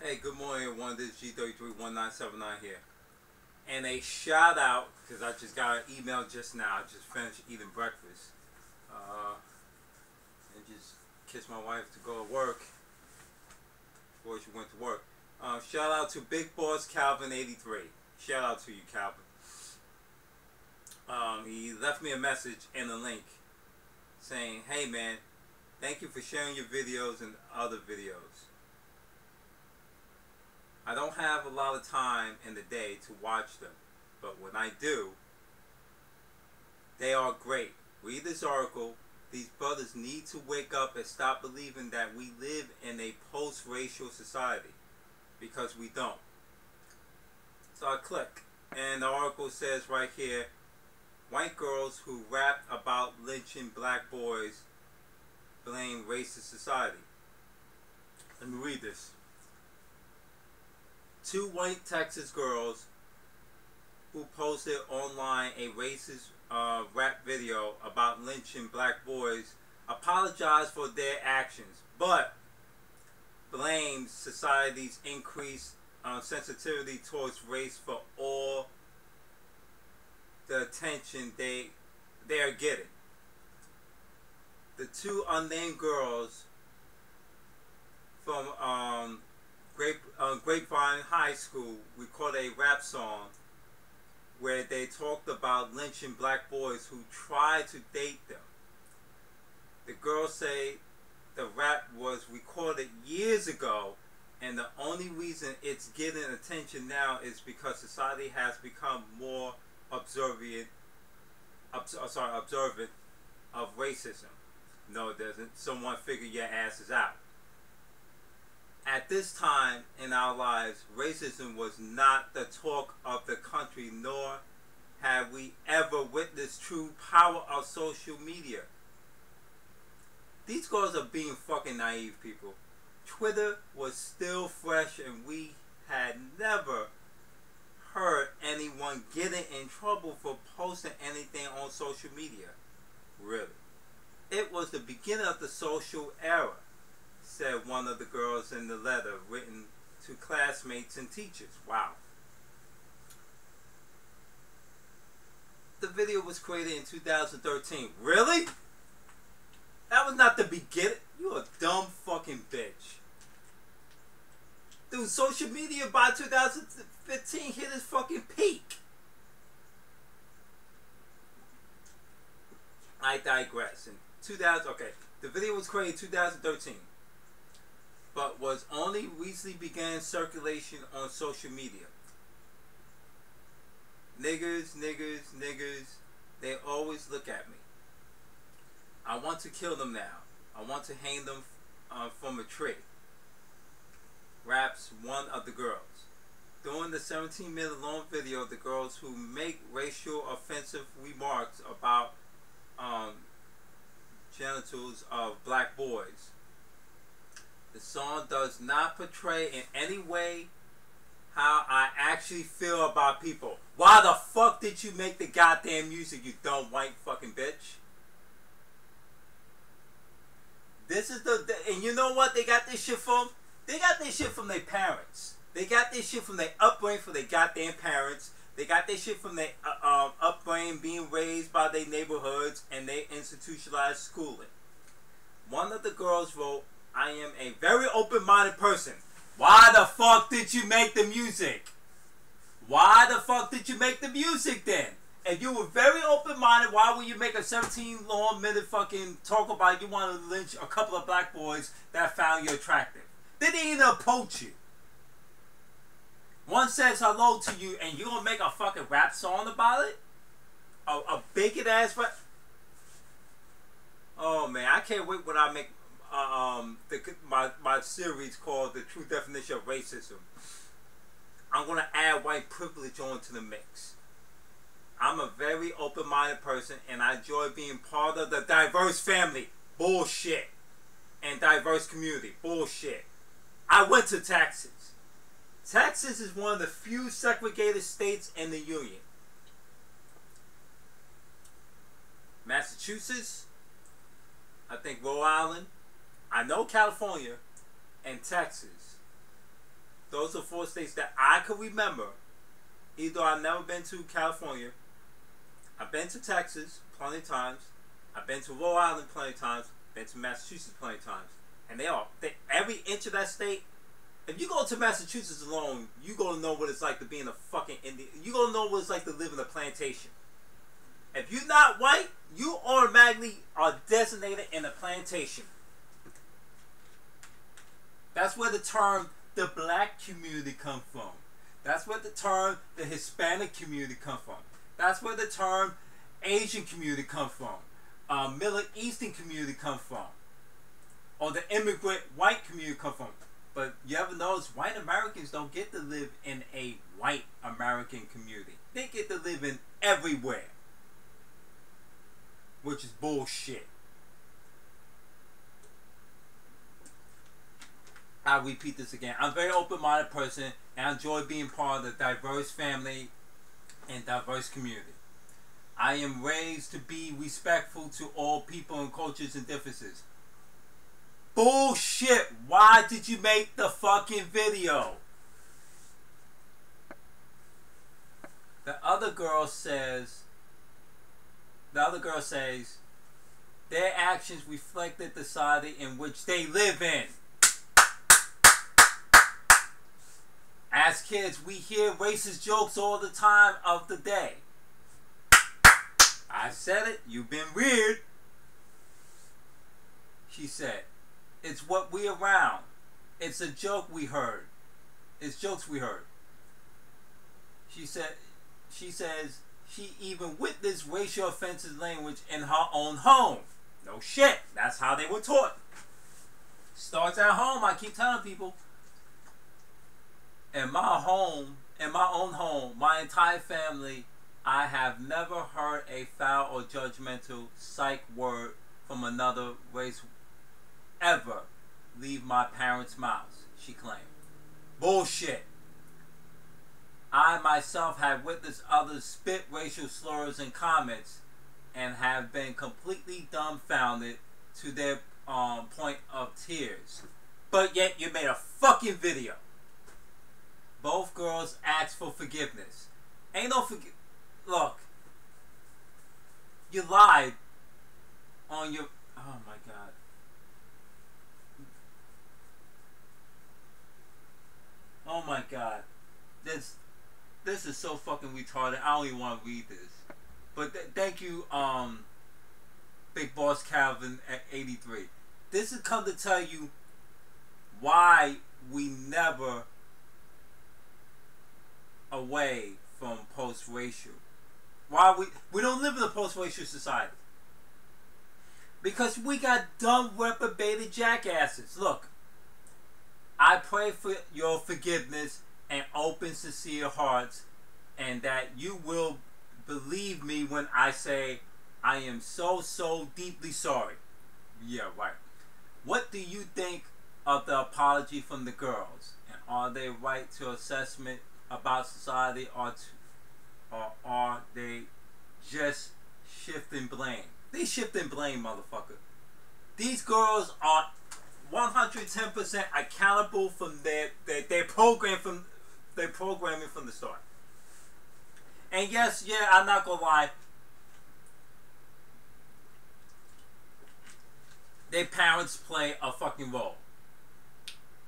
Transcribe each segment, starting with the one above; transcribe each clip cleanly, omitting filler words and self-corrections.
Hey, good morning everyone. This is G331979 here. And a shout out, because I just got an email just now. I just finished eating breakfast. And just kissed my wife to go to work before she went to work. Shout out to BigBOSSCalvin83. Shout out to you, Calvin. He left me a message and a link saying, hey man, thank you for sharing your videos and other videos. I don't have a lot of time in the day to watch them, but when I do, they are great. Read this article. These brothers need to wake up and stop believing that we live in a post-racial society, because we don't. So I click, and the article says right here, white girls who rapped about lynching black boys blame racist society. Let me read this. Two white Texas girls who posted online a racist rap video about lynching black boys apologized for their actions, but blamed society's increased sensitivity towards race for all the attention they are getting. The two unnamed girls from Grapevine High School recorded a rap song where they talked about lynching black boys who tried to date them. The girls say the rap was recorded years ago, and the only reason it's getting attention now is because society has become more observant of racism. No, it doesn't. Someone figure your asses out. At this time in our lives, racism was not the talk of the country, nor have we ever witnessed true power of social media. These girls are being fucking naive, people. Twitter was still fresh, and we had never heard anyone getting in trouble for posting anything on social media. Really. It was the beginning of the social era, said one of the girls in the letter written to classmates and teachers. Wow. The video was created in 2013. Really? That was not the beginning? You a dumb fucking bitch. Dude, social media by 2015 hit its fucking peak. I digress. In 2000, okay, the video was created in 2013, but was only recently began circulation on social media. Niggers, niggers, niggers, they always look at me. I want to kill them now. I want to hang them from a tree. Raps one of the girls. During the 17-minute long video, the girls who make racial offensive remarks about genitals of black boys. The song does not portray in any way how I actually feel about people. Why the fuck did you make the goddamn music, you dumb white fucking bitch? This is and you know what they got this shit from? They got this shit from their parents. They got this shit from their upbringing, from their goddamn parents. They got this shit from their upbringing, being raised by their neighborhoods and their institutionalized schooling. One of the girls wrote, I am a very open-minded person. Why the fuck did you make the music? Why the fuck did you make the music then? If you were very open-minded, why would you make a 17-minute fucking talk about you want to lynch a couple of black boys that found you attractive? They didn't even approach you. One says hello to you and you're going to make a fucking rap song about it? A bigot ass rap? Oh man, I can't wait when I make my series called The True Definition of Racism. I'm going to add white privilege onto the mix. I'm a very open-minded person and I enjoy being part of the diverse family. Bullshit. And diverse community. Bullshit. I went to Texas. Texas is one of the few segregated states in the Union. Massachusetts, I think Rhode Island, I know California, and Texas Those are 4 states that I can remember. Even though I've never been to California, I've been to Texas plenty of times. I've been to Rhode Island plenty of times. Been to Massachusetts plenty of times. And every inch of that state. If you go to Massachusetts alone, you gonna know what it's like to be in a fucking Indian. You gonna know what it's like to live in a plantation. If you're not white, you automatically are designated in a plantation. That's where the term the black community come from. That's where the term the Hispanic community come from. That's where the term Asian community come from. Middle Eastern community come from. Or the immigrant white community come from. But you ever notice white Americans don't get to live in a white American community. They get to live in everywhere. Which is bullshit. I'll repeat this again. I'm a very open-minded person and I enjoy being part of the diverse family and diverse community. I am raised to be respectful to all people and cultures and differences. Bullshit! Why did you make the fucking video? The other girl says, their actions reflected the society in which they live in. As kids, we hear racist jokes all the time of the day. I said it, you've been weird. She said, it's what we around. It's a joke we heard. It's jokes we heard. She says she even witnessed racial offensive language in her own home. No shit. That's how they were taught. Starts at home, I keep telling people. In my own home, my entire family, I have never heard a foul or judgmental psych word from another race ever leave my parents' mouths, she claimed. Bullshit. I myself have witnessed others spit racial slurs and comments and have been completely dumbfounded to their point of tears. But yet you made a fucking video. Both girls asked for forgiveness. Ain't no Look. You lied on your... Oh my God. Oh my God. This is so fucking retarded. I don't even want to read this. But thank you, BigBOSSCalvin83. This is come to tell you why we never away from post-racial. Why we don't live in a post-racial society. Because we got dumb, reprobated jackasses. Look, I pray for your forgiveness and open, sincere hearts, and that you will believe me when I say I am so deeply sorry. Yeah, right. What do you think of the apology from the girls? And are they right to assessment about society, or are they just shifting blame? They shifting blame, motherfucker. These girls are 110% accountable from their programming from the start. And yes, yeah, I'm not gonna lie. Their parents play a fucking role.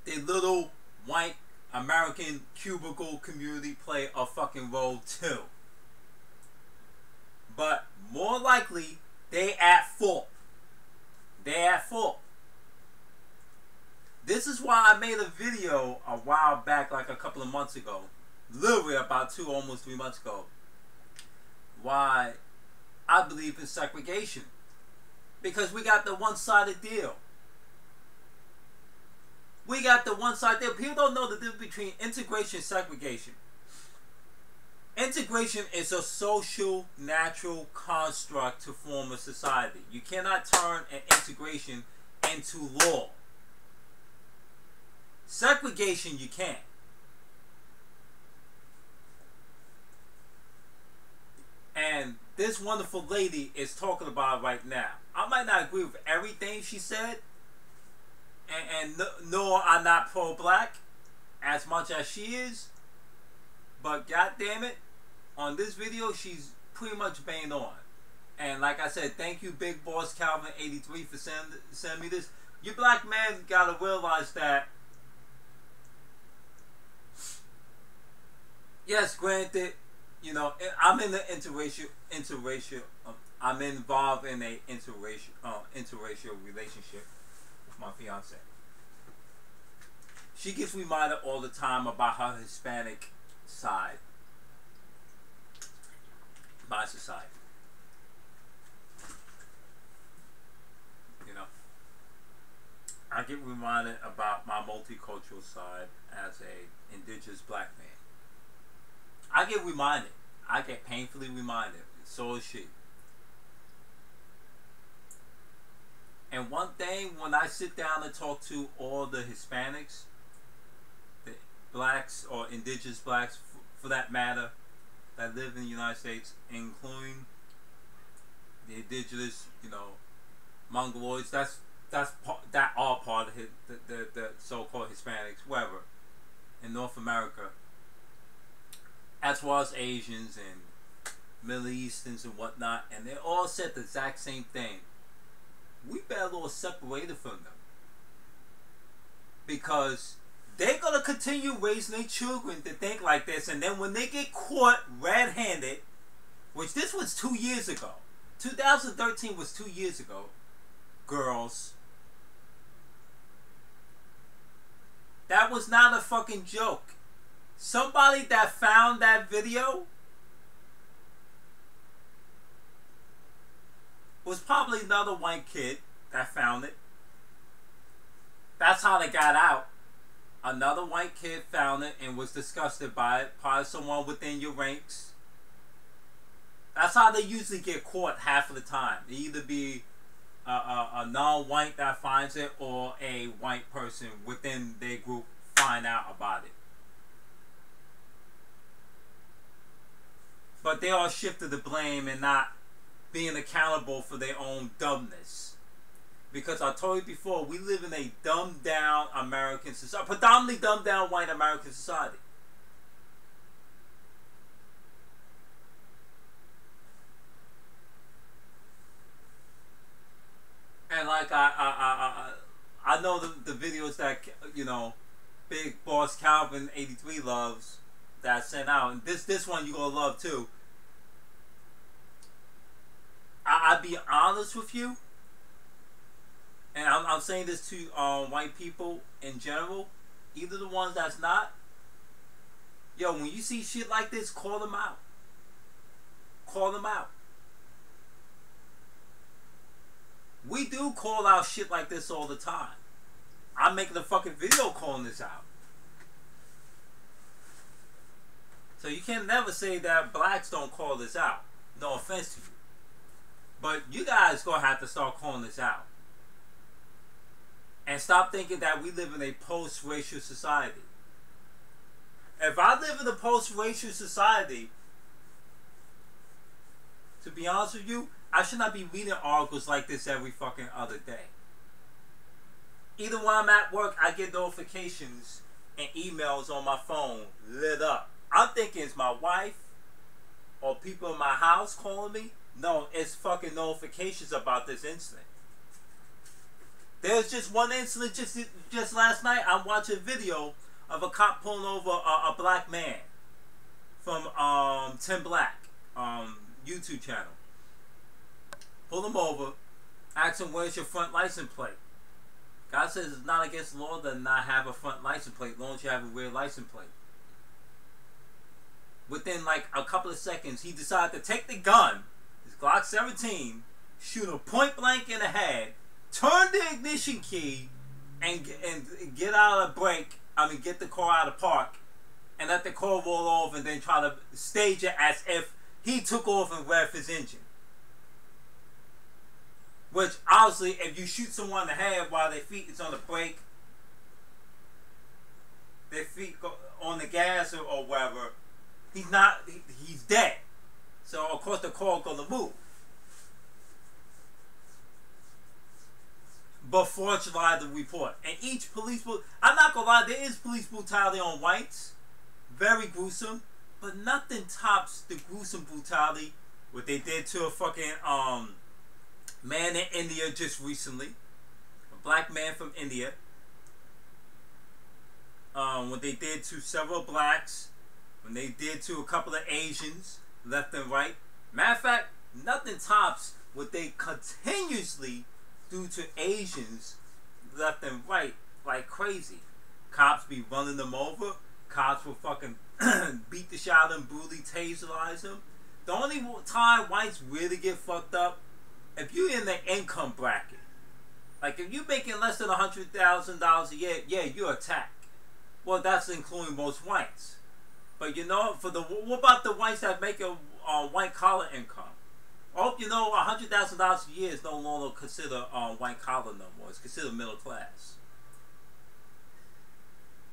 Their little white American cubicle community play a fucking role too. But more likely, they at fault. They at fault. This is why I made a video a while back, like a couple of months ago, literally about almost 3 months ago, why I believe in segregation. Because we got the one-sided deal. We got the one-sided deal. People don't know the difference between integration and segregation. Integration is a social, natural construct to form a society. You cannot turn an integration into law. Segregation, you can. And this wonderful lady is talking about it right now. I might not agree with everything she said, and nor I'm not pro-black, as much as she is, but god damn it, on this video she's pretty much banging on. And like I said, thank you BigBOSSCalvin83 for sending me this. You black men gotta realize that, yes, granted, you know, I'm in the interracial, I'm involved in a interracial relationship with my fiance. She gets reminded all the time about her Hispanic side by society. You know, I get reminded about my multicultural side as a indigenous black man. I get reminded. I get painfully reminded. So is she. And one thing, when I sit down and talk to all the Hispanics, the blacks or indigenous blacks, for that matter, that live in the United States, including the indigenous, you know, Mongoloids, that all part of the so-called Hispanics, wherever, in North America, as well as Asians and Middle Easterns and whatnot, and they all said the exact same thing. We better a little separated from them, because they're gonna continue raising their children to think like this, and then when they get caught red-handed, which this was 2 years ago, 2013 was 2 years ago, girls, that was not a fucking joke. Somebody that found that video was probably another white kid that found it. That's how they got out. Another white kid found it and was disgusted by it. Probably someone within your ranks. That's how they usually get caught half of the time. They either be a non-white that finds it, or a white person within their group find out about it. But they all shifted the blame and not being accountable for their own dumbness. Because I told you before, we live in a dumbed down American society, predominantly dumbed down white American society. And like I know the videos that, you know, BigBOSSCalvin83 loves, that I sent out, and this one you gonna love too. I'll be honest with you, and I'm saying this to white people in general, either the ones that's not. Yo, when you see shit like this, call them out. Call them out. We do call out shit like this all the time. I'm making a fucking video calling this out. So you can never say that blacks don't call this out. No offense to you. But you guys gonna have to start calling this out. And stop thinking that we live in a post-racial society. If I live in a post-racial society, to be honest with you, I should not be reading articles like this every fucking other day. Either when I'm at work, I get notifications and emails on my phone lit up. I'm thinking it's my wife or people in my house calling me. No, it's fucking notifications about this incident. There's just one incident just last night. I'm watching a video of a cop pulling over a black man from Tim Black YouTube channel. Pull him over, ask him, where's your front license plate? God says it's not against the law to not have a front license plate, as long as you have a rear license plate. Within like a couple of seconds, he decided to take the gun, his Glock 17, shoot him point blank in the head, turn the ignition key, and get out of the brake. I mean, get the car out of park, and let the car roll off, and then try to stage it as if he took off and revved his engine. Which, obviously, if you shoot someone in the head while their feet is on the brake, their feet go on the gas or whatever, he's dead. So, of course, the car is going to move. before July the report. And each police, I'm not gonna lie, there is police brutality on whites, very gruesome, but nothing tops the gruesome brutality what they did to a fucking man in India just recently, a black man from India. What they did to several blacks, when they did to a couple of Asians, left and right. Matter of fact, nothing tops what they continuously do to Asians, left and right, like crazy. Cops be running them over. Cops will fucking beat the shit out of them, brutally taserize them. The only time whites really get fucked up, if you're in the income bracket. Like if you're making less than $100,000 a year, yeah, you're attacked. Well, that's including most whites. But you know, what about the whites that make a white collar income? I hope you know $100,000 a year is no longer considered white collar no more. It's considered middle class.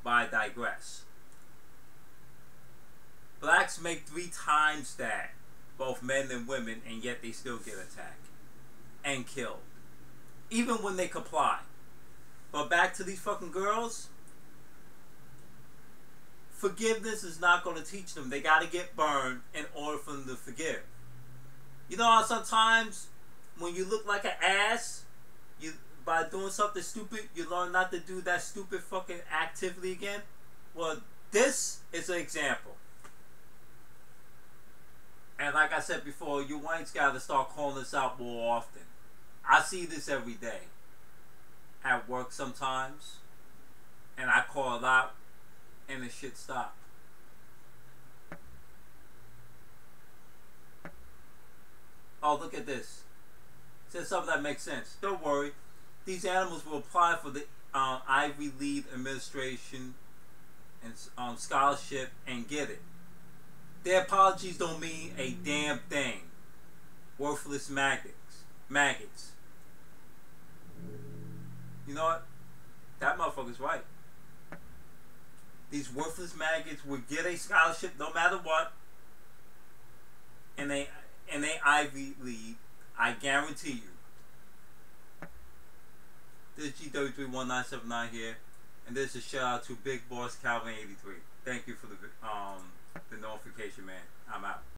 But I digress. Blacks make 3 times that, both men and women, and yet they still get attacked and killed, even when they comply. But back to these fucking girls. Forgiveness is not going to teach them. They got to get burned in order for them to forgive. You know how sometimes when you look like an ass, by doing something stupid, you learn not to do that stupid fucking activity again? Well, this is an example. And like I said before, you whites got to start calling this out more often. I see this every day. At work sometimes. And I call it out. And the shit stop. Oh, look at this. It says something that makes sense. Don't worry. These animals will apply for the Ivy League Administration and scholarship and get it. Their apologies don't mean a damn thing. Worthless maggots. You know what? That motherfucker's right. These worthless maggots will get a scholarship no matter what. And they Ivy League, I guarantee you. This is G331979 here, and this is a shout out to BigBOSSCalvin83. Thank you for the notification, man. I'm out.